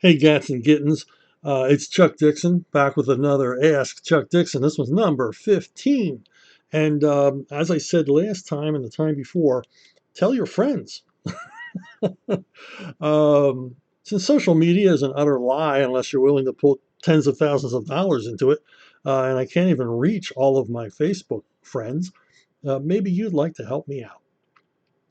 Hey, Gats and Gittens. It's Chuck Dixon back with another Ask Chuck Dixon. This was number 15. And as I said last time and the time before, tell your friends. Since social media is an utter lie unless you're willing to put tens of thousands of dollars into it, and I can't even reach all of my Facebook friends, maybe you'd like to help me out.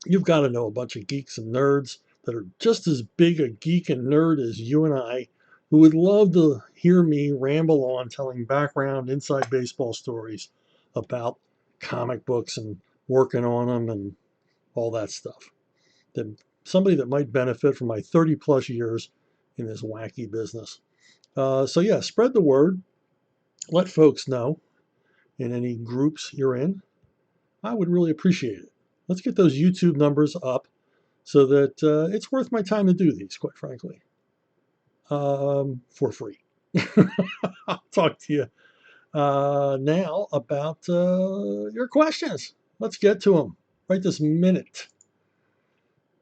You've got to know a bunch of geeks and nerds that are just as big a geek and nerd as you and I, who would love to hear me ramble on telling background inside baseball stories about comic books and working on them and all that stuff. That somebody that might benefit from my 30 plus years in this wacky business. So yeah, spread the word. Let folks know in any groups you're in. I would really appreciate it. Let's get those YouTube numbers up so that it's worth my time to do these, quite frankly, for free. I'll talk to you now about your questions. Let's get to them right this minute.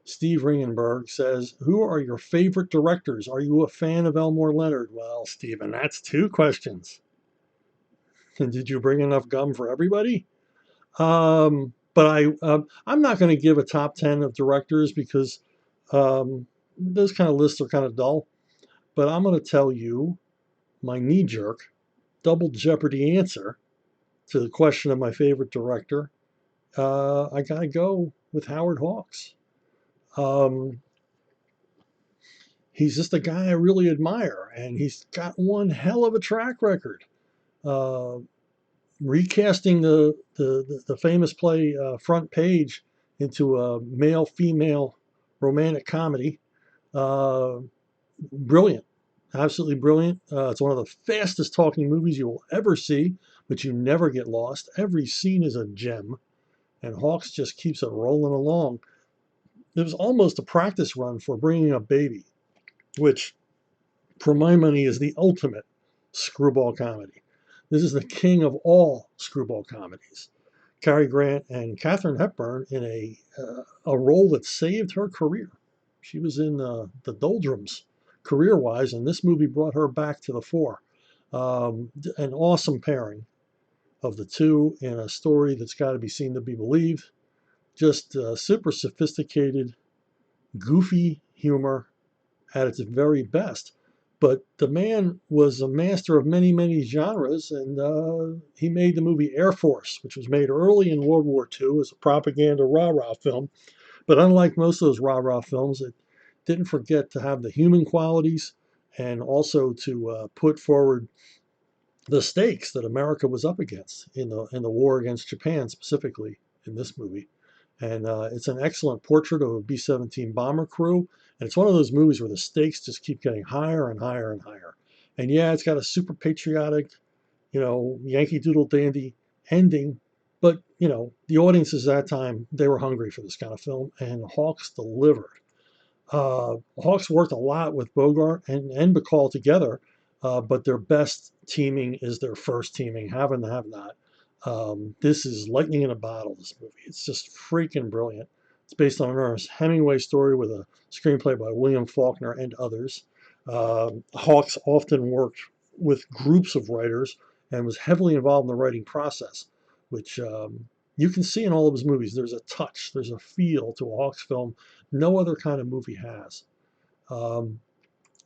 Steve Ringenberg says, who are your favorite directors? Are you a fan of Elmore Leonard? Well, Stephen, that's two questions. And did you bring enough gum for everybody? But I'm not going to give a top 10 of directors because those kind of lists are kind of dull. But I'm going to tell you my knee jerk double jeopardy answer to the question of my favorite director. I got to go with Howard Hawks. Um, he's just a guy I really admire, and he's got one hell of a track record. Uh, Recasting the famous play Front Page into a male female romantic comedy. Uh, Brilliant, absolutely brilliant. It's one of the fastest talking movies you will ever see, but you never get lost. Every scene is a gem, and Hawks just keeps it rolling along. It was almost a practice run for Bringing Up Baby, which, for my money, is the ultimate screwball comedy. This is the king of all screwball comedies. Cary Grant and Katharine Hepburn in a role that saved her career. She was in the doldrums career-wise, and this movie brought her back to the fore. An awesome pairing of the two in a story that's got to be seen to be believed. Just super sophisticated, goofy humor at its very best. But the man was a master of many, many genres, and he made the movie Air Force, which was made early in World War II as a propaganda rah-rah film. But unlike most of those rah-rah films, it didn't forget to have the human qualities and also to put forward the stakes that America was up against in the war against Japan, specifically in this movie. And it's an excellent portrait of a B-17 bomber crew. And it's one of those movies where the stakes just keep getting higher and higher and higher. And yeah, it's got a super patriotic, Yankee Doodle Dandy ending. But, the audiences that time, they were hungry for this kind of film, and Hawks delivered. Hawks worked a lot with Bogart and Bacall together, but their best teaming is their first teaming, Have and Have Not. This is lightning in a bottle, this movie. It's just freaking brilliant. It's based on an Ernest Hemingway story with a screenplay by William Faulkner and others. Hawks often worked with groups of writers and was heavily involved in the writing process, which you can see in all of his movies. There's a touch, there's a feel to a Hawks film no other kind of movie has. Um,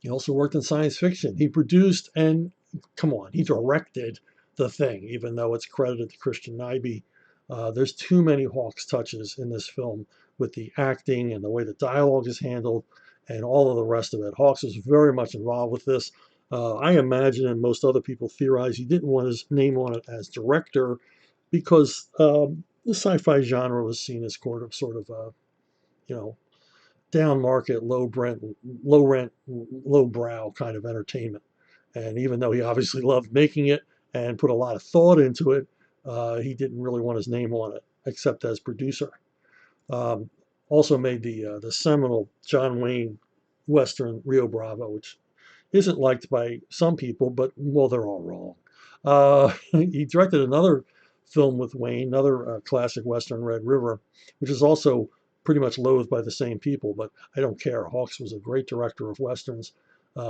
he also worked in science fiction. He produced and, come on, he directed The Thing, even though it's credited to Christian Nyby. There's too many Hawks touches in this film with the acting and the way the dialogue is handled and all of the rest of it. Hawks was very much involved with this. I imagine, and most other people theorize, he didn't want his name on it as director because the sci-fi genre was seen as sort of you know, down market, low rent, low brow kind of entertainment. And even though he obviously loved making it and put a lot of thought into it, he didn't really want his name on it except as producer. Um, Also made the seminal John Wayne Western Rio Bravo, which isn't liked by some people, but well, they're all wrong. He directed another film with Wayne, another classic Western, Red River, which is also pretty much loathed by the same people, but I don't care. Hawks was a great director of Westerns.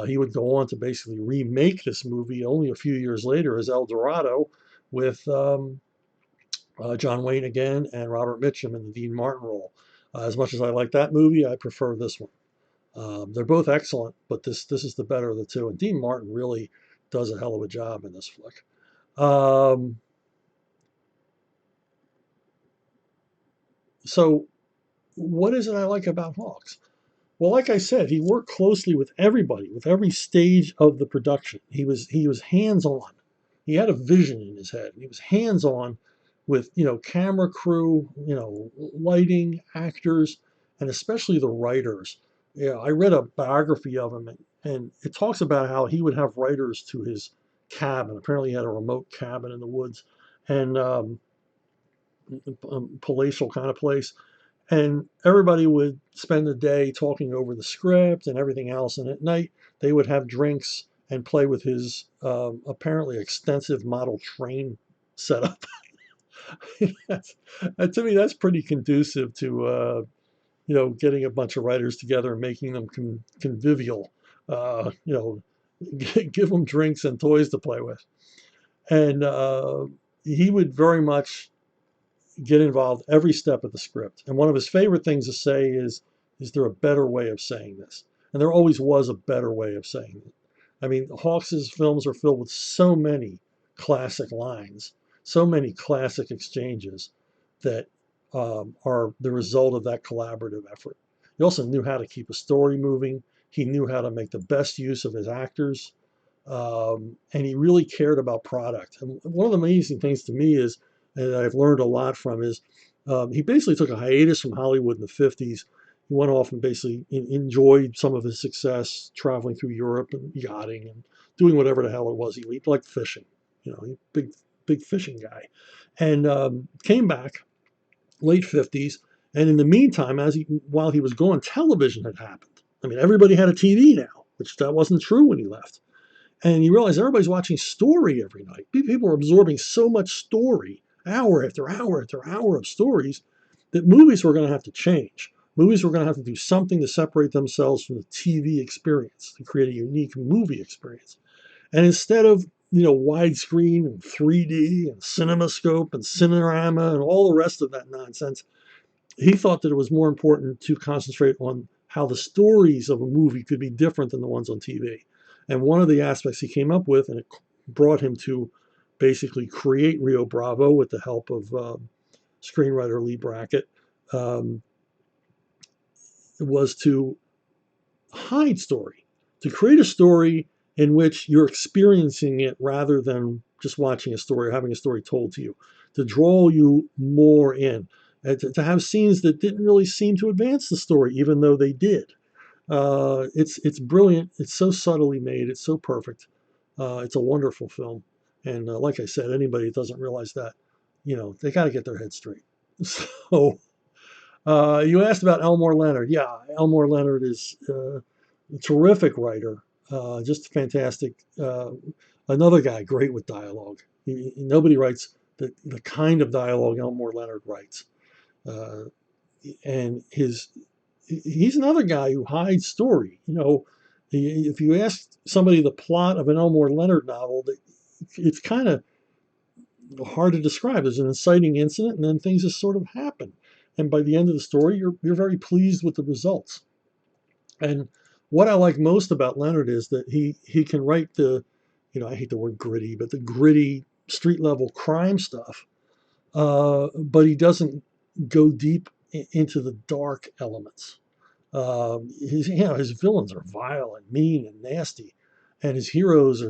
He would go on to basically remake this movie only a few years later as El Dorado with John Wayne again and Robert Mitchum in the Dean Martin role. As much as I like that movie, I prefer this one. They're both excellent, but this is the better of the two. And Dean Martin really does a hell of a job in this flick. Um, so, what is it I like about Hawks? Well, like I said, he worked closely with everybody, with every stage of the production. He was hands on. He had a vision in his head. He was hands on with camera crew, lighting, actors, and especially the writers. Yeah, I read a biography of him, and it talks about how he would have writers to his cabin. Apparently, he had a remote cabin in the woods, and palatial kind of place, and everybody would spend the day talking over the script and everything else. And at night, they would have drinks and play with his apparently extensive model train setup. To me, that's pretty conducive to getting a bunch of writers together and making them convivial. Uh, you know, give them drinks and toys to play with, and he would very much get involved every step of the script. And one of his favorite things to say is there a better way of saying this? And there always was a better way of saying it. I mean, Hawks's films are filled with so many classic lines, so many classic exchanges that are the result of that collaborative effort. He also knew how to keep a story moving. He knew how to make the best use of his actors. And he really cared about product. And one of the amazing things to me is, and I've learned a lot from, is he basically took a hiatus from Hollywood in the 50s. He went off and basically enjoyed some of his success traveling through Europe and yachting and doing whatever the hell it was. He liked fishing, big fishing guy, and came back late 50s. And in the meantime, while he was gone, television had happened. I mean, everybody had a TV now, which that wasn't true when he left. And you realize everybody's watching story every night. People are absorbing so much story, hour after hour after hour of stories, that movies were going to have to change. Movies were going to have to do something to separate themselves from the TV experience, to create a unique movie experience. And instead of widescreen and 3D and CinemaScope and Cinerama and all the rest of that nonsense, he thought that it was more important to concentrate on how the stories of a movie could be different than the ones on TV. And one of the aspects he came up with, and it brought him to basically create Rio Bravo with the help of screenwriter Lee Brackett, um, was to hide story, to create a story in which you're experiencing it rather than just watching a story or having a story told to you, to draw you more in, and to have scenes that didn't really seem to advance the story, even though they did. It's brilliant. It's so subtly made. It's so perfect. It's a wonderful film. And like I said, anybody that doesn't realize that, they got to get their head straight. So you asked about Elmore Leonard. Yeah, Elmore Leonard is a terrific writer, just fantastic. Another guy, great with dialogue. Nobody writes the kind of dialogue Elmore Leonard writes. Uh, and he's another guy who hides story. If you ask somebody the plot of an Elmore Leonard novel, it's kind of hard to describe. There's an inciting incident, and then things just sort of happen. And by the end of the story, you're very pleased with the results. And what I like most about Leonard is that he can write I hate the word gritty, but the gritty street level crime stuff. But he doesn't go deep into the dark elements. His villains are vile and mean and nasty, and his heroes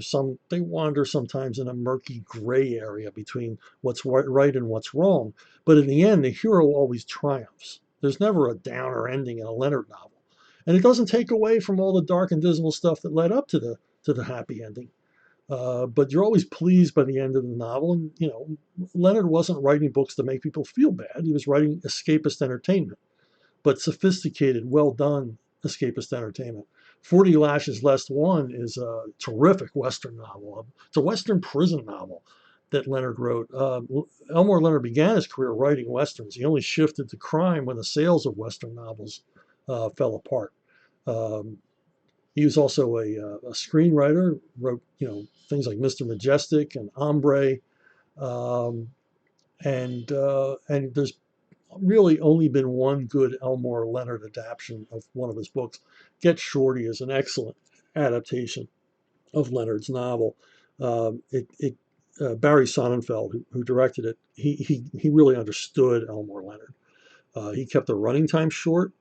they wander sometimes in a murky gray area between what's right and what's wrong. But in the end, the hero always triumphs. There's never a downer ending in a Leonard novel, and it doesn't take away from all the dark and dismal stuff that led up to the happy ending. But you're always pleased by the end of the novel. And Leonard wasn't writing books to make people feel bad. He was writing escapist entertainment, but sophisticated, well done escapist entertainment. 40 Lashes Less One is a terrific Western novel. It's a Western prison novel that Leonard wrote. Elmore Leonard began his career writing Westerns. He only shifted to crime when the sales of Western novels fell apart. Um, He was also a screenwriter, wrote things like Mr. Majestic and Ombre, um, and there's really only been one good Elmore Leonard adaptation of one of his books. Get Shorty is an excellent adaptation of Leonard's novel. Barry Sonnenfeld, who directed it, he really understood Elmore Leonard. He kept the running time short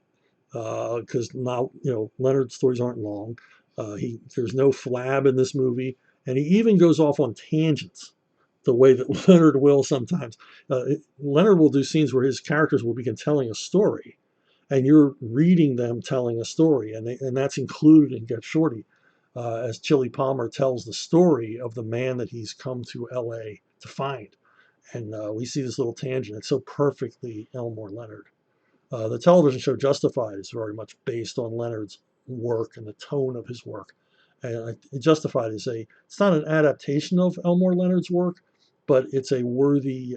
because now Leonard's stories aren't long. There's no flab in this movie, and he even goes off on tangents, the way that Leonard will sometimes. Leonard will do scenes where his characters will begin telling a story, and you're reading them telling a story, and that's included in Get Shorty, as Chili Palmer tells the story of the man that he's come to L.A. to find, and we see this little tangent. It's so perfectly Elmore Leonard. The television show Justified is very much based on Leonard's work and the tone of his work. And Justified is it's not an adaptation of Elmore Leonard's work, but it's a worthy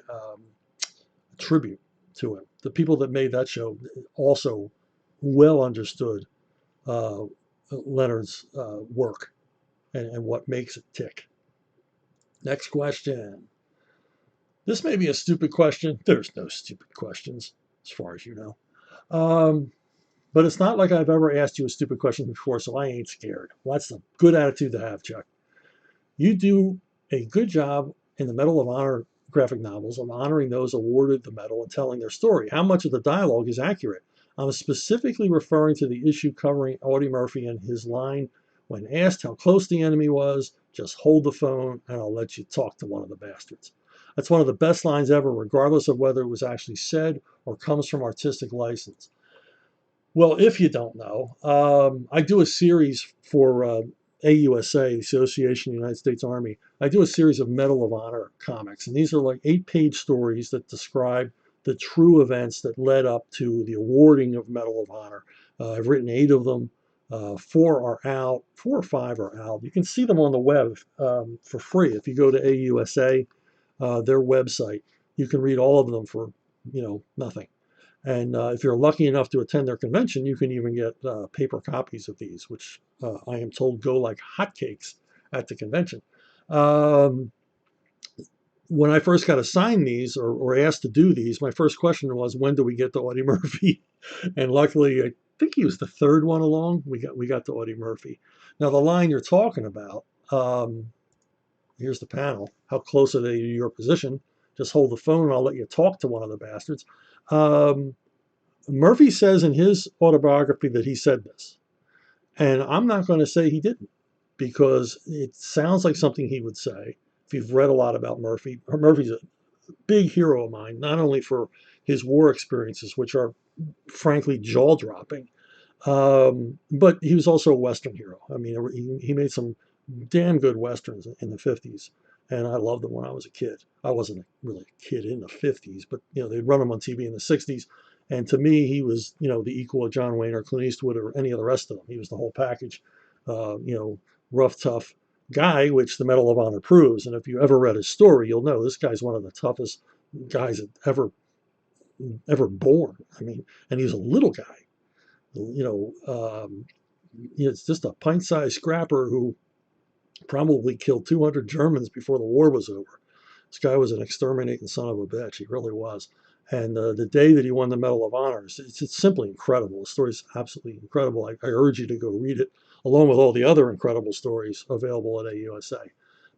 tribute to him. The people that made that show also well understood uh, Leonard's work and what makes it tick. Next question. This may be a stupid question. There's no stupid questions, as far as you know. Um, But it's not like I've ever asked you a stupid question before, so I ain't scared. Well, that's a good attitude to have, Chuck. You do a good job in the Medal of Honor graphic novels of honoring those awarded the medal and telling their story. How much of the dialogue is accurate? I'm specifically referring to the issue covering Audie Murphy and his line when asked how close the enemy was, just hold the phone and I'll let you talk to one of the bastards. That's one of the best lines ever, regardless of whether it was actually said or comes from artistic license. Well, if you don't know, I do a series for AUSA, the Association of the United States Army. I do a series of Medal of Honor comics, and these are like 8-page stories that describe the true events that led up to the awarding of Medal of Honor. I've written 8 of them. 4 are out, 4 or 5 are out. You can see them on the web for free if you go to AUSA, their website. You can read all of them for nothing. And if you're lucky enough to attend their convention, you can even get paper copies of these, which I am told go like hotcakes at the convention. Um, when I first got assigned these or asked to do these, my first question was, when do we get to Audie Murphy? And luckily, I think he was the third one along. We got to Audie Murphy. Now, the line you're talking about, here's the panel. How close are they to your position? Just hold the phone and I'll let you talk to one of the bastards. Murphy says in his autobiography that he said this, and I'm not going to say he didn't because it sounds like something he would say. If you've read a lot about Murphy, Murphy's a big hero of mine, not only for his war experiences, which are frankly jaw-dropping, but he was also a Western hero. I mean, he made some damn good Westerns in the 50s, and I loved them when I was a kid. I wasn't really a kid in the 50s, but they'd run them on TV in the 60s. And to me, he was, the equal of John Wayne or Clint Eastwood or any of the rest of them. He was the whole package, rough, tough guy, which the Medal of Honor proves. And if you ever read his story, you'll know this guy's one of the toughest guys that ever born. I mean, and he's a little guy. It's just a pint-sized scrapper who probably killed 200 Germans before the war was over. This guy was an exterminating son of a bitch. He really was. And the day that he won the Medal of Honor, it's simply incredible. The story's absolutely incredible. I urge you to go read it, along with all the other incredible stories available at AUSA.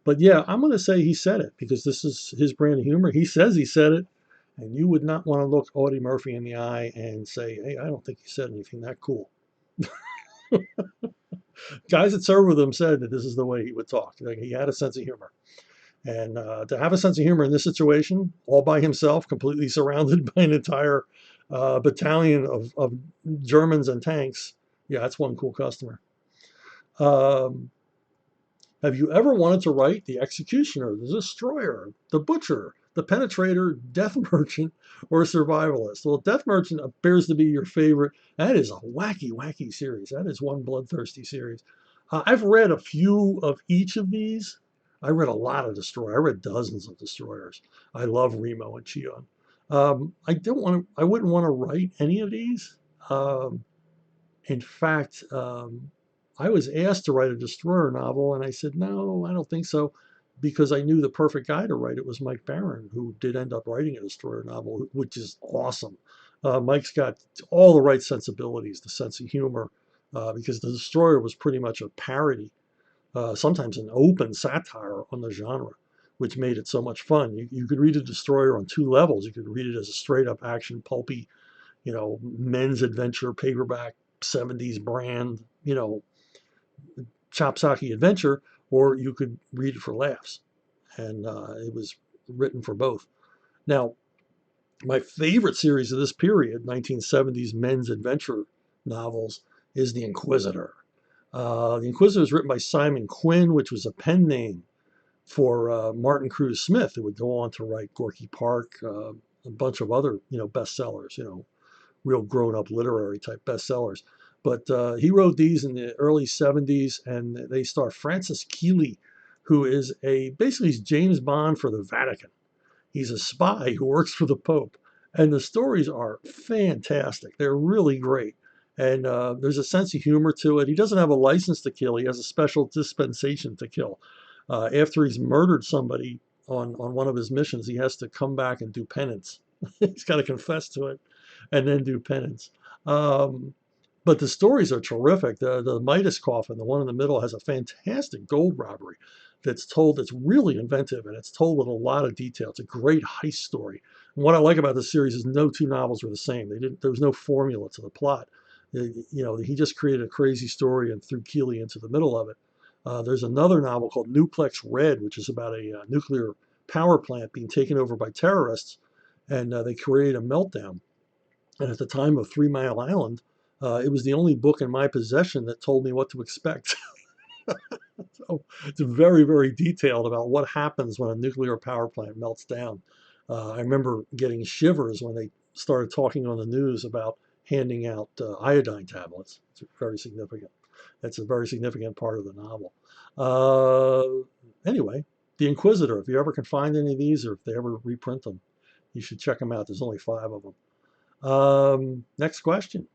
But yeah, I'm going to say he said it because this is his brand of humor. He says he said it, and you would not want to look Audie Murphy in the eye and say, hey, I don't think he said anything that cool. Guys that served with him said that this is the way he would talk. Like, he had a sense of humor. And to have a sense of humor in this situation, all by himself, completely surrounded by an entire battalion of Germans and tanks, yeah, that's one cool customer. Um, have you ever wanted to write the executioner, the destroyer, the butcher, the penetrator, death merchant, or survivalist? Well, death merchant appears to be your favorite. That is a wacky, wacky series. That is one bloodthirsty series. I've read a few of each of these. I read a lot of Destroyer. I read dozens of Destroyers. I love Remo and Chion. I wouldn't want to write any of these. In fact, I was asked to write a destroyer novel, and I said, no, I don't think so, because I knew the perfect guy to write it was Mike Barron, who did end up writing a destroyer novel, which is awesome. Mike's got all the right sensibilities, the sense of humor, because the destroyer was pretty much a parody, sometimes an open satire on the genre, which made it so much fun. You could read a destroyer on two levels. You could read it as a straight up action, pulpy, men's adventure paperback, 70s brand, chopsocky adventure, or you could read it for laughs. And it was written for both. Now, my favorite series of this period, 1970s men's adventure novels, is The Inquisitor. The Inquisitor was written by Simon Quinn, which was a pen name for Martin Cruz Smith, who would go on to write Gorky Park, a bunch of other, bestsellers, real grown-up literary type bestsellers. But he wrote these in the early 70s, and they star Francis Keeley, who is basically he's James Bond for the Vatican. He's a spy who works for the Pope. And the stories are fantastic. They're really great. And there's a sense of humor to it. He doesn't have a license to kill. He has a special dispensation to kill. After he's murdered somebody on one of his missions, he has to come back and do penance. He's got to confess to it and then do penance. But the stories are terrific. The Midas coffin, the one in the middle, has a fantastic gold robbery that's really inventive, and it's told with a lot of detail. It's a great heist story. And what I like about this series is no two novels were the same. There was no formula to the plot. He just created a crazy story and threw Keeley into the middle of it. There's another novel called Nuplex Red, which is about a nuclear power plant being taken over by terrorists, and they create a meltdown. And at the time of 3 Mile Island, it was the only book in my possession that told me what to expect. So it's very, very detailed about what happens when a nuclear power plant melts down. I remember getting shivers when they started talking on the news about handing out iodine tablets. It's very significant. That's a very significant part of the novel. Anyway, The Inquisitor, if you ever can find any of these or if they ever reprint them, you should check them out. There's only 5 of them. Next question.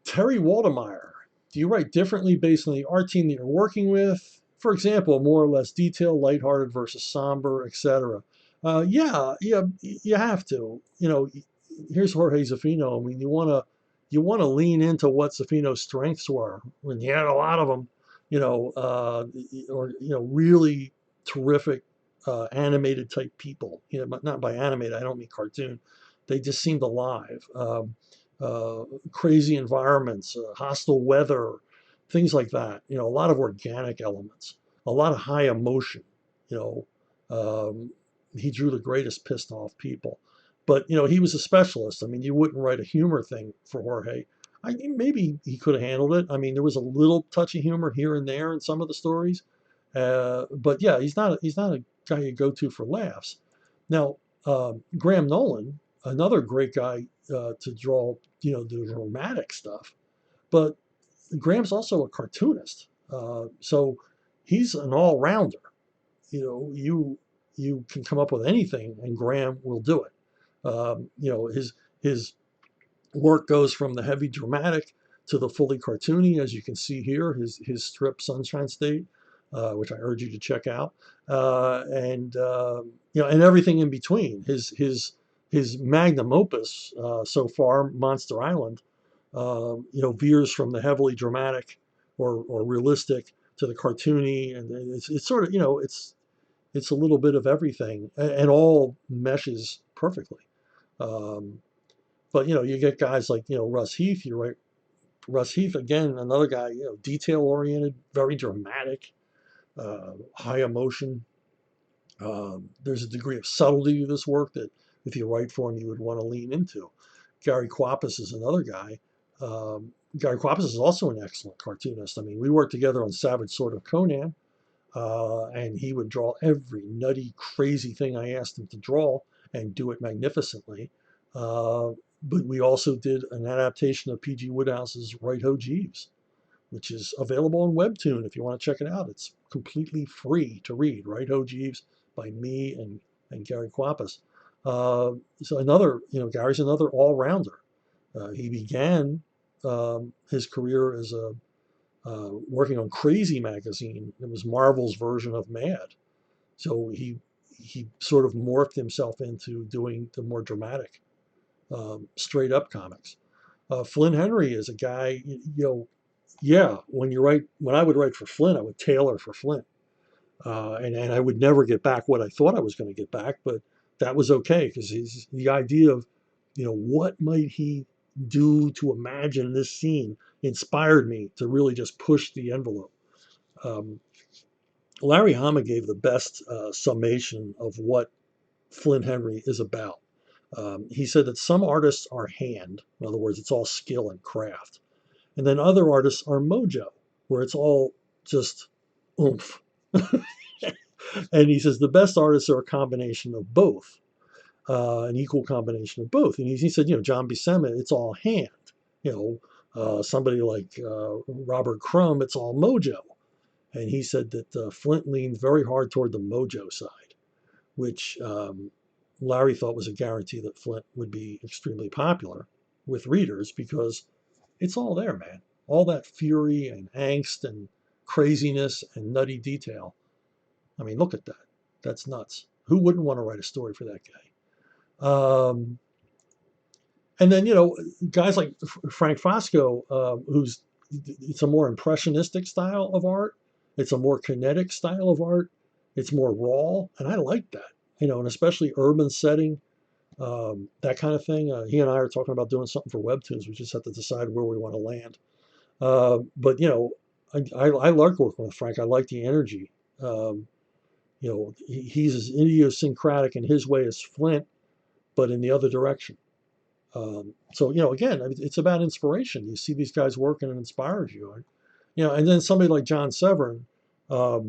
Terry Waldemeyer, do you write differently based on the art team that you're working with? For example, more or less detail, lighthearted versus somber, etc. Yeah, you have to. Here's Jorge Zaffino. I mean, you want to lean into what Zaffino's strengths were when he had a lot of them. Really terrific animated type people. But not by animated, I don't mean cartoon. They just seemed alive. Crazy environments, hostile weather, things like that. A lot of organic elements, a lot of high emotion. He drew the greatest pissed off people, but he was a specialist. I mean, you wouldn't write a humor thing for Jorge. Maybe he could have handled it. I mean, there was a little touch of humor here and there in some of the stories, but yeah, he's not a guy you go to for laughs. Now, Graham Nolan, another great guy to draw, the dramatic stuff. But Graham's also a cartoonist, so he's an all-rounder. You can come up with anything, and Graham will do it. His work goes from the heavy dramatic to the fully cartoony, as you can see here. His strip Sunshine State, which I urge you to check out, and everything in between. His magnum opus so far, Monster Island, veers from the heavily dramatic or realistic to the cartoony, and it's sort of it's a little bit of everything, and all meshes perfectly. But you get guys like Russ Heath. You're right, Russ Heath again, another guy, detail oriented, very dramatic, high emotion. There's a degree of subtlety to this work that if you write for him, you would want to lean into. Gary Quapis is another guy. Gary Quapis is also an excellent cartoonist. I mean, we worked together on Savage Sword of Conan, and he would draw every nutty, crazy thing I asked him to draw and do it magnificently. But we also did an adaptation of P.G. Woodhouse's Right Ho Jeeves, which is available on Webtoon if you want to check it out. It's completely free to read. Right Ho Jeeves by me and Gary Quapis. So Gary's another all-rounder. He began his career as a working on Crazy magazine. It was Marvel's version of Mad. So he sort of morphed himself into doing the more dramatic, straight up comics. Flynn Henry is a guy, yeah, when I would write for Flynn, I would tailor for Flynn. And I would never get back what I thought I was going to get back, but that was okay because the idea of, what might he do to imagine this scene inspired me to really just push the envelope. Um, Larry Hama gave the best summation of what Flynn Henry is about. He said that some artists are hand, in other words, it's all skill and craft, and then other artists are mojo, where it's all just oomph. And he says the best artists are a combination of both, an equal combination of both. And he said, John Buscema, it's all hand. Somebody like Robert Crumb, it's all mojo. And he said that Flint leaned very hard toward the mojo side, which Larry thought was a guarantee that Flint would be extremely popular with readers because it's all there, man. All that fury and angst and craziness and nutty detail. I mean, look at that. That's nuts. Who wouldn't want to write a story for that guy? And then, guys like Frank Fosco, it's a more impressionistic style of art. It's a more kinetic style of art. It's more raw. And I like that, and especially urban setting, that kind of thing. He and I are talking about doing something for Webtoons. We just have to decide where we want to land. But, I like working with Frank. I like the energy. He's as idiosyncratic in his way as Flint, but in the other direction. So, again, it's about inspiration. You see these guys working and it inspires you. And then somebody like John Severin, I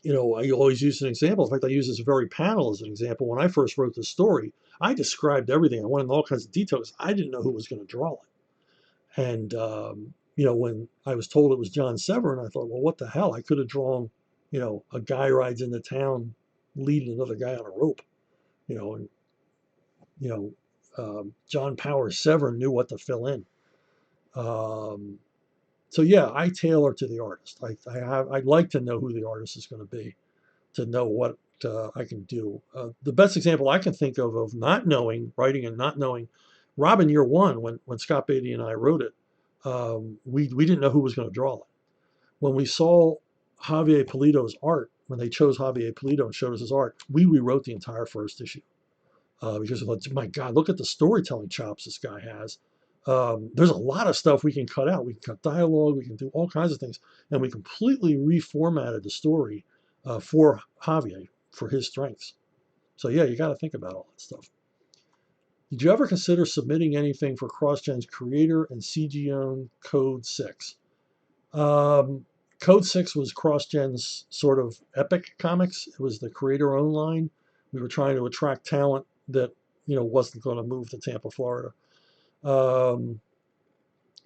always use an example. In fact, I use this very panel as an example. When I first wrote this story, I described everything. I went into all kinds of details. I didn't know who was going to draw it. And, when I was told it was John Severin, I thought, well, what the hell? I could have drawn, a guy rides into town leading another guy on a rope, and, John Powers Severin knew what to fill in. So yeah, I tailor to the artist. I'd like to know who the artist is going to be, to know what I can do. The best example I can think of not knowing, writing and not knowing, Robin Year One, when Scott Beatty and I wrote it, we didn't know who was going to draw it. When we saw Javier Pulido's art, when they chose Javier Pulido and showed us his art, we rewrote the entire first issue. Because we thought, my God, look at the storytelling chops this guy has. There's a lot of stuff we can cut out. We can cut dialogue. We can do all kinds of things. And we completely reformatted the story for Javier, for his strengths. So yeah, you got to think about all that stuff. Did you ever consider submitting anything for CrossGen's Creator and CGOwn Code 6? Code 6 was CrossGen's sort of epic comics. It was the creator-owned line. We were trying to attract talent that wasn't going to move to Tampa, Florida, and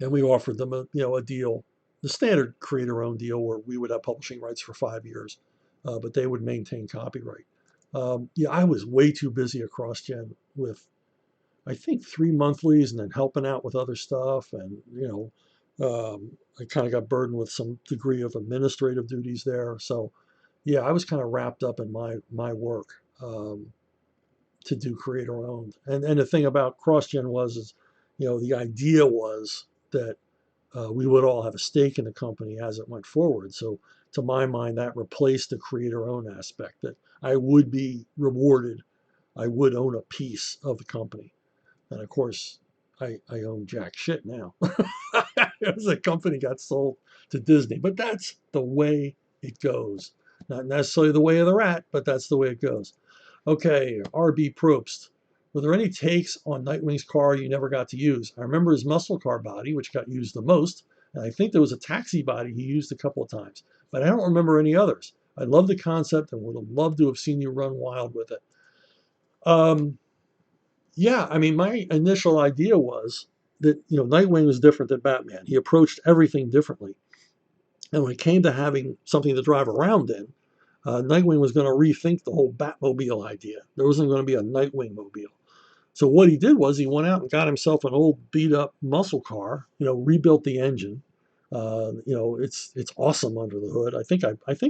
we offered them a deal, the standard creator-owned deal, where we would have publishing rights for 5 years, but they would maintain copyright. I was way too busy at CrossGen with, I think, 3 monthlies and then helping out with other stuff, and I kind of got burdened with some degree of administrative duties there. So yeah, I was kind of wrapped up in my work. To do creator owned. And the thing about CrossGen is, the idea was that we would all have a stake in the company as it went forward. So to my mind, that replaced the creator owned aspect, that I would be rewarded. I would own a piece of the company. And of course, I own jack shit now. The company got sold to Disney, but that's the way it goes. Not necessarily the way of the rat, but that's the way it goes. Okay, R.B. Probst. Were there any takes on Nightwing's car you never got to use? I remember his muscle car body, which got used the most, and I think there was a taxi body he used a couple of times, but I don't remember any others. I love the concept and would have loved to have seen you run wild with it. Yeah, I mean, my initial idea was that, Nightwing was different than Batman. He approached everything differently. And when it came to having something to drive around in, Nightwing was going to rethink the whole Batmobile idea. There wasn't going to be a Nightwing mobile. So what he did was he went out and got himself an old beat up muscle car, rebuilt the engine, It's awesome under the hood. I think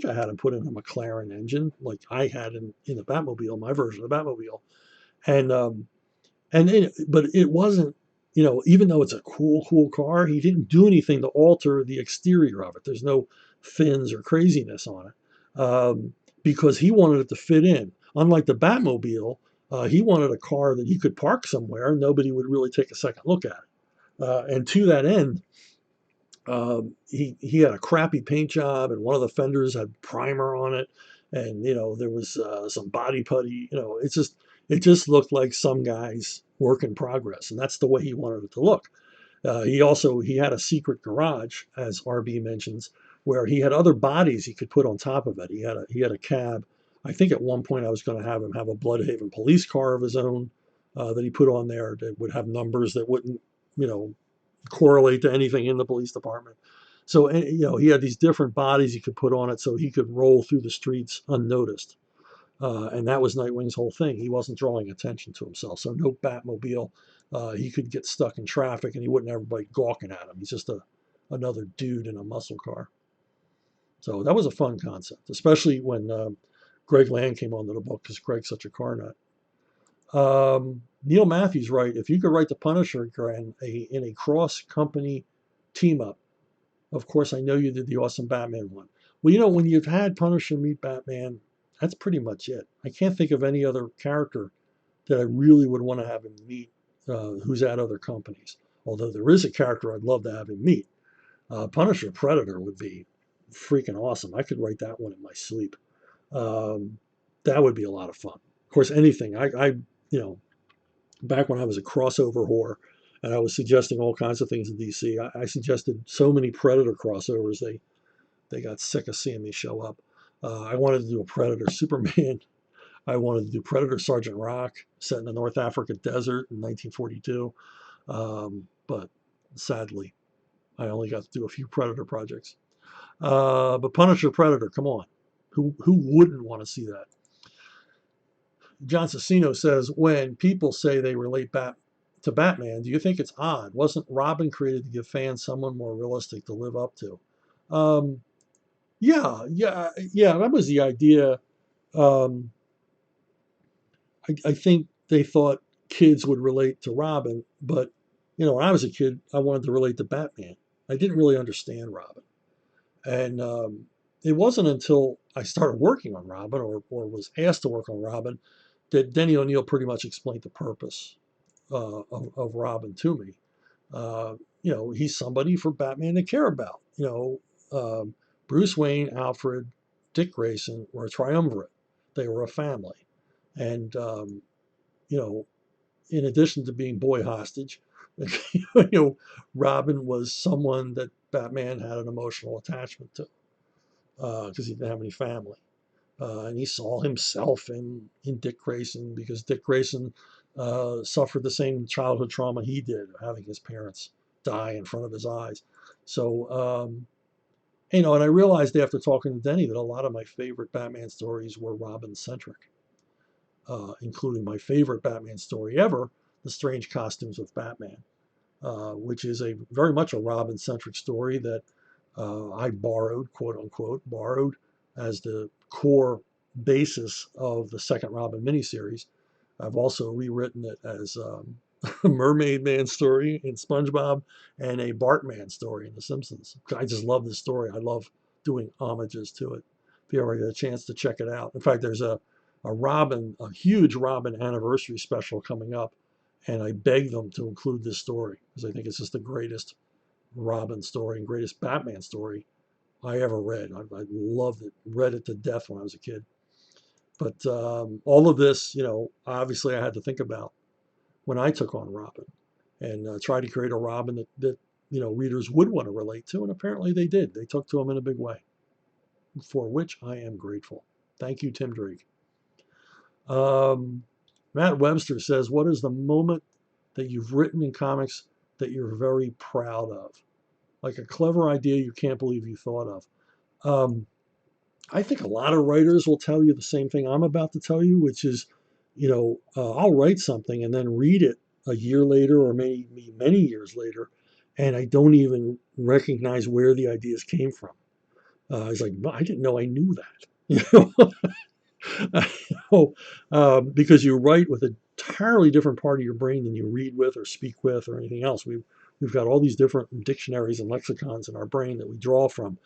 I had him put in a McLaren engine, like I had in the Batmobile, my version of the Batmobile, and but it wasn't, even though it's a cool car, he didn't do anything to alter the exterior of it. There's no fins or craziness on it, because he wanted it to fit in. Unlike the Batmobile, he wanted a car that he could park somewhere and nobody would really take a second look at it. And to that end, he had a crappy paint job, and one of the fenders had primer on it, and there was some body putty. It just looked like some guy's work in progress, and that's the way he wanted it to look. He had a secret garage, as RB mentions, where he had other bodies he could put on top of it. He had a cab. I think at one point I was going to have him have a Bloodhaven police car of his own, that he put on there that would have numbers that wouldn't, you know, correlate to anything in the police department. So, he had these different bodies he could put on it so he could roll through the streets unnoticed. And that was Nightwing's whole thing. He wasn't drawing attention to himself. So no Batmobile. He could get stuck in traffic and he wouldn't have everybody gawking at him. He's just another dude in a muscle car. So that was a fun concept, especially when Greg Land came onto the book, because Greg's such a car nut. Neil Matthews, right? If you could write the Punisher in a cross company team up, of course, I know you did the Awesome Batman one. Well, when you've had Punisher meet Batman, that's pretty much it. I can't think of any other character that I really would want to have him meet, who's at other companies. Although there is a character I'd love to have him meet. Punisher Predator would be freaking awesome. I could write that one in my sleep. That would be a lot of fun. Of course, anything. Back when I was a crossover whore and I was suggesting all kinds of things in DC, I suggested so many Predator crossovers. They got sick of seeing me show up. I wanted to do a Predator Superman. I wanted to do Predator Sergeant Rock set in the North Africa desert in 1942. But sadly, I only got to do a few Predator projects. But Punisher Predator, come on. Who wouldn't want to see that? John Cicino says, when people say they relate to Batman, do you think it's odd? Wasn't Robin created to give fans someone more realistic to live up to? Yeah, that was the idea. Um, I think they thought kids would relate to Robin, but when I was a kid, I wanted to relate to Batman. I didn't really understand Robin, and it wasn't until I started working on Robin, or was asked to work on Robin, that Denny O'Neil pretty much explained the purpose of Robin to me. He's somebody for Batman to care about. Bruce Wayne, Alfred, Dick Grayson were a triumvirate. They were a family. And, in addition to being boy hostage, Robin was someone that Batman had an emotional attachment to, because he didn't have any family. And he saw himself in Dick Grayson, because Dick Grayson suffered the same childhood trauma he did, having his parents die in front of his eyes. So, and I realized after talking to Denny that a lot of my favorite Batman stories were Robin-centric, including my favorite Batman story ever, The Strange Costumes of Batman, which is very much a Robin-centric story that I borrowed, quote unquote, as the core basis of the second Robin miniseries. I've also rewritten it as a Mermaid Man story in SpongeBob and a Bartman story in The Simpsons. I just love this story. I love doing homages to it. If you ever get a chance to check it out. In fact, there's a huge Robin anniversary special coming up, and I beg them to include this story because I think it's just the greatest Robin story and greatest Batman story I ever read. I loved it, read it to death when I was a kid. But all of this, obviously I had to think about when I took on Robin, and try to create a Robin that readers would want to relate to, and apparently they did. They took to him in a big way, for which I am grateful. Thank you, Tim Drake. Matt Webster says, what is the moment that you've written in comics that you're very proud of? Like a clever idea you can't believe you thought of. I think a lot of writers will tell you the same thing I'm about to tell you, which is, I'll write something and then read it a year later or maybe many years later, and I don't even recognize where the ideas came from. It's like, "No, I didn't know I knew that." You know, because you write with an entirely different part of your brain than you read with or speak with or anything else. We've got all these different dictionaries and lexicons in our brain that we draw from.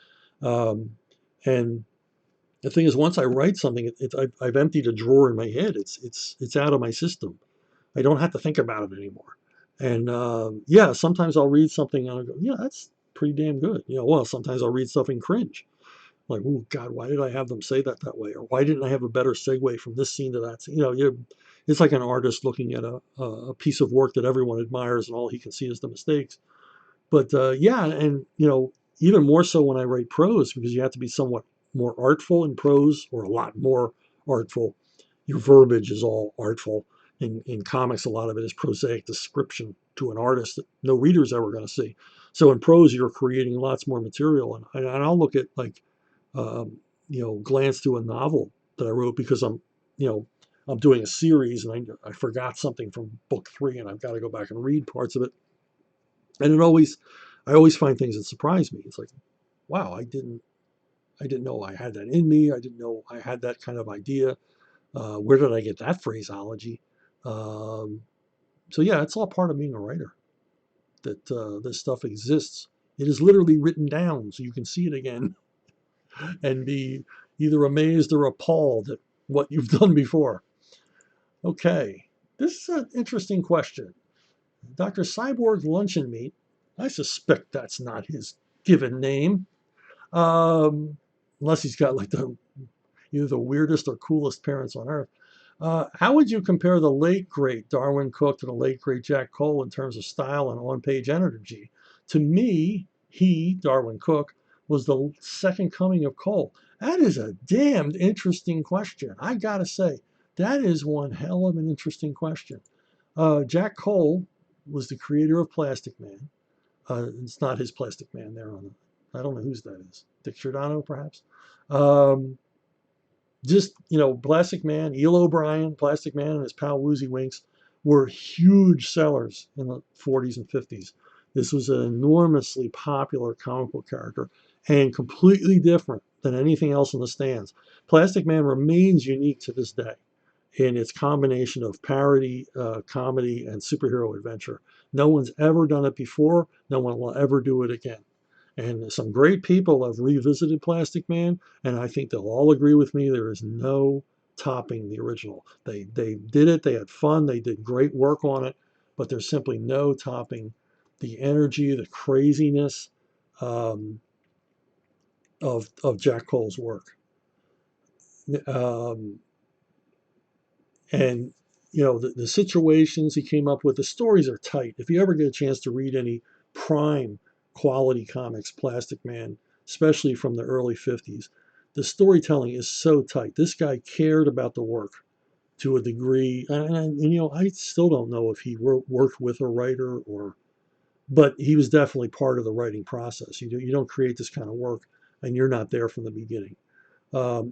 Um, and the thing is, once I write something, I've emptied a drawer in my head. It's out of my system. I don't have to think about it anymore. And yeah, sometimes I'll read something and I'll go, yeah, that's pretty damn good. Well, sometimes I'll read stuff and cringe. Like, oh God, why did I have them say that way? Or why didn't I have a better segue from this scene to that scene? It's like an artist looking at a piece of work that everyone admires and all he can see is the mistakes. But yeah, and even more so when I write prose, because you have to be somewhat more artful in prose, or a lot more artful. Your verbiage is all artful. In comics, a lot of it is prosaic description to an artist that no reader's ever going to see. So in prose, you're creating lots more material, and I'll look at, like, glance through a novel that I wrote because you know, I'm doing a series and I forgot something from book 3 and I've got to go back and read parts of it. And I always find things that surprise me. It's like, wow, I didn't know I had that in me. I didn't know I had that kind of idea. Where did I get that phraseology? Um, so yeah, it's all part of being a writer, that this stuff exists. It is literally written down so you can see it again and be either amazed or appalled at what you've done before. Okay, this is an interesting question. Dr. Cyborg Luncheon Meat, I suspect that's not his given name, um, unless he's got like either the weirdest or coolest parents on earth. How would you compare the late great Darwyn Cooke to the late great Jack Cole in terms of style and on-page energy? To me, he, Darwyn Cooke, was the second coming of Cole. That is a damned interesting question. I gotta say, that is one hell of an interesting question. Jack Cole was the creator of Plastic Man. It's not his Plastic Man there on the, I don't know whose that is. Dick Giordano, perhaps. Um, just, Plastic Man, Eel O'Brien, Plastic Man, and his pal Woozy Winks were huge sellers in the 40s and 50s. This was an enormously popular comic book character and completely different than anything else in the stands. Plastic Man remains unique to this day in its combination of parody, comedy, and superhero adventure. No one's ever done it before. No one will ever do it again. And some great people have revisited Plastic Man, and I think they'll all agree with me. There is no topping the original. They did it. They had fun. They did great work on it, but there's simply no topping the energy, the craziness um, of Jack Cole's work. Um, and the situations he came up with, the stories are tight. If you ever get a chance to read any prime quality comics, Plastic Man, especially from the early 50s, the storytelling is so tight. This guy cared about the work to a degree, and I still don't know if he worked with a writer, but he was definitely part of the writing process. You don't create this kind of work and you're not there from the beginning.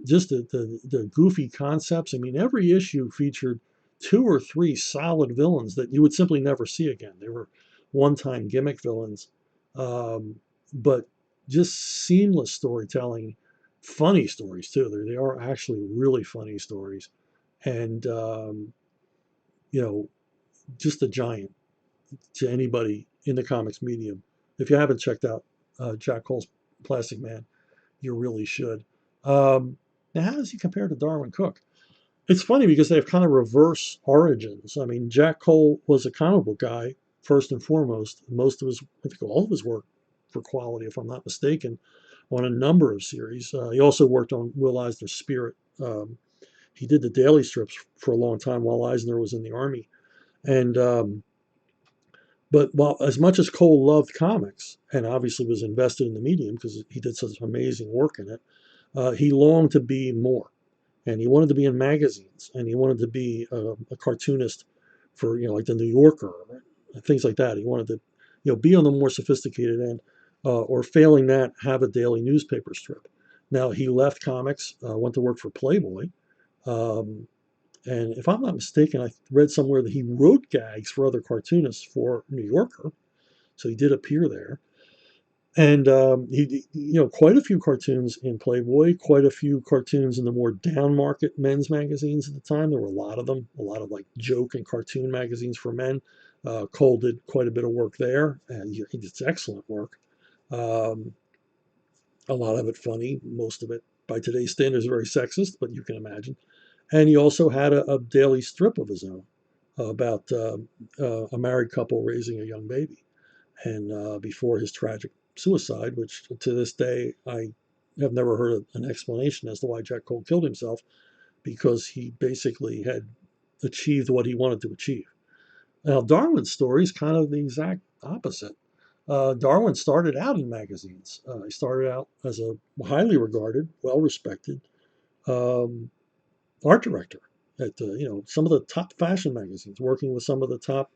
Just the goofy concepts. I mean, every issue featured 2 or 3 solid villains that you would simply never see again. They were one-time gimmick villains, um, but just seamless storytelling, funny stories too. They are actually really funny stories, and you know, just a giant to anybody in the comics medium. If you haven't checked out Jack Cole's Plastic Man, you really should. Um, Now, how does he compare to Darwyn Cooke? It's funny because they have kind of reverse origins. I mean, Jack Cole was a comic book guy first and foremost. Most of his, I think, all of his work for quality, if I'm not mistaken, on a number of series. He also worked on Will Eisner's Spirit. He did the daily strips for a long time while Eisner was in the army. And but while as much as Cole loved comics and obviously was invested in the medium because he did such amazing work in it, he longed to be more, and he wanted to be in magazines, and he wanted to be a cartoonist for like the New Yorker, things like that. He wanted to be on the more sophisticated end, or failing that, have a daily newspaper strip. Now he left comics, went to work for Playboy, um, and if I'm not mistaken, I read somewhere that he wrote gags for other cartoonists for New Yorker. So he did appear there. And quite a few cartoons in Playboy, quite a few cartoons in the more down market men's magazines at the time. There were a lot of them, a lot of like joke and cartoon magazines for men. Cole did quite a bit of work there, and he did excellent work. Um, a lot of it funny, most of it by today's standards very sexist, but you can imagine. And he also had a daily strip of his own about a married couple raising a young baby. And before his tragic suicide, which to this day I have never heard of an explanation as to why Jack Cole killed himself, because he basically had achieved what he wanted to achieve. Now, Darwyn's story is kind of the exact opposite. Darwyn started out in magazines. He started out as a highly regarded, well-respected um, art director at some of the top fashion magazines, working with some of the top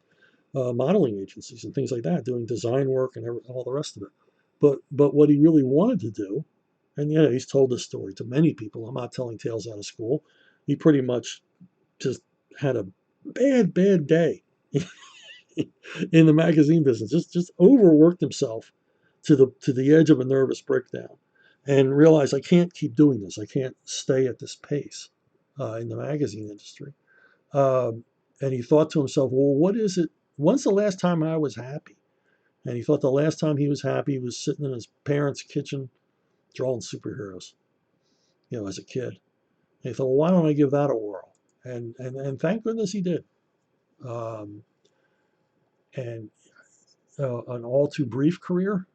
modeling agencies and things like that, doing design work and all the rest of it. But what he really wanted to do, and he's told this story to many people. I'm not telling tales out of school. He pretty much just had a bad day in the magazine business. Just overworked himself to the edge of a nervous breakdown, and realized I can't keep doing this. I can't stay at this pace in the magazine industry. And he thought to himself, well, what is it? When's the last time I was happy? And he thought the last time he was happy, he was sitting in his parents' kitchen drawing superheroes, as a kid. And he thought, well, why don't I give that a whirl? And thank goodness he did. Um, and an all too brief career,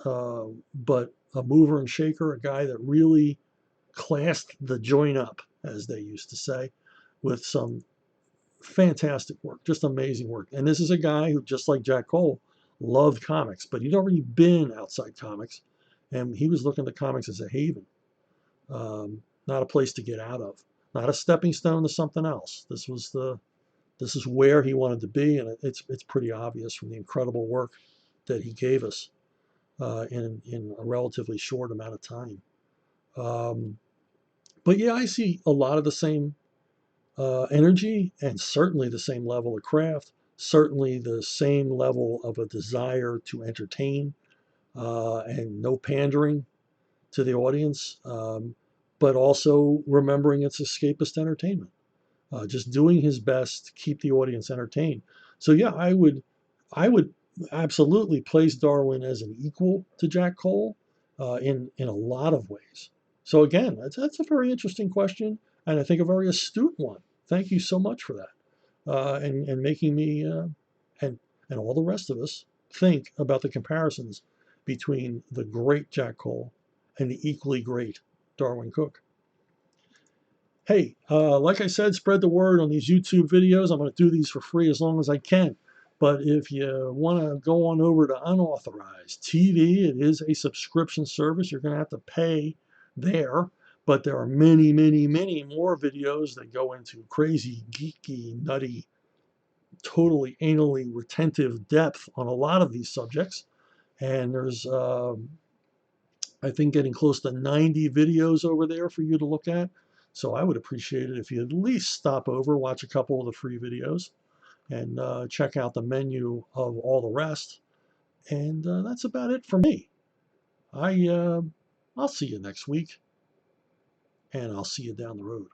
but a mover and shaker, a guy that really classed the joint up, as they used to say, with some fantastic work, just amazing work. And this is a guy who, just like Jack Cole, loved comics, but he'd already been outside comics, and he was looking at comics as a haven, not a place to get out of, not a stepping stone to something else. This is where he wanted to be, and it's pretty obvious from the incredible work that he gave us in a relatively short amount of time. Um, but yeah, I see a lot of the same energy, and certainly the same level of craft, certainly the same level of a desire to entertain, and no pandering to the audience, but also remembering it's escapist entertainment, just doing his best to keep the audience entertained. So yeah, I would absolutely place Darwyn as an equal to Jack Cole in a lot of ways. So again, that's a very interesting question, and I think a very astute one. Thank you so much for that, and making me and and all the rest of us think about the comparisons between the great Jack Cole and the equally great Darwyn Cooke. Hey, like I said, spread the word on these YouTube videos. I'm going to do these for free as long as I can. But if you want to go on over to Unauthorized TV, it is a subscription service. You're going to have to pay there. But there are many, many, many more videos that go into crazy, geeky, nutty, totally anally retentive depth on a lot of these subjects. And there's I think getting close to 90 videos over there for you to look at. So I would appreciate it if you at least stop over, watch a couple of the free videos, and check out the menu of all the rest. And that's about it for me. I I'll see you next week, and I'll see you down the road.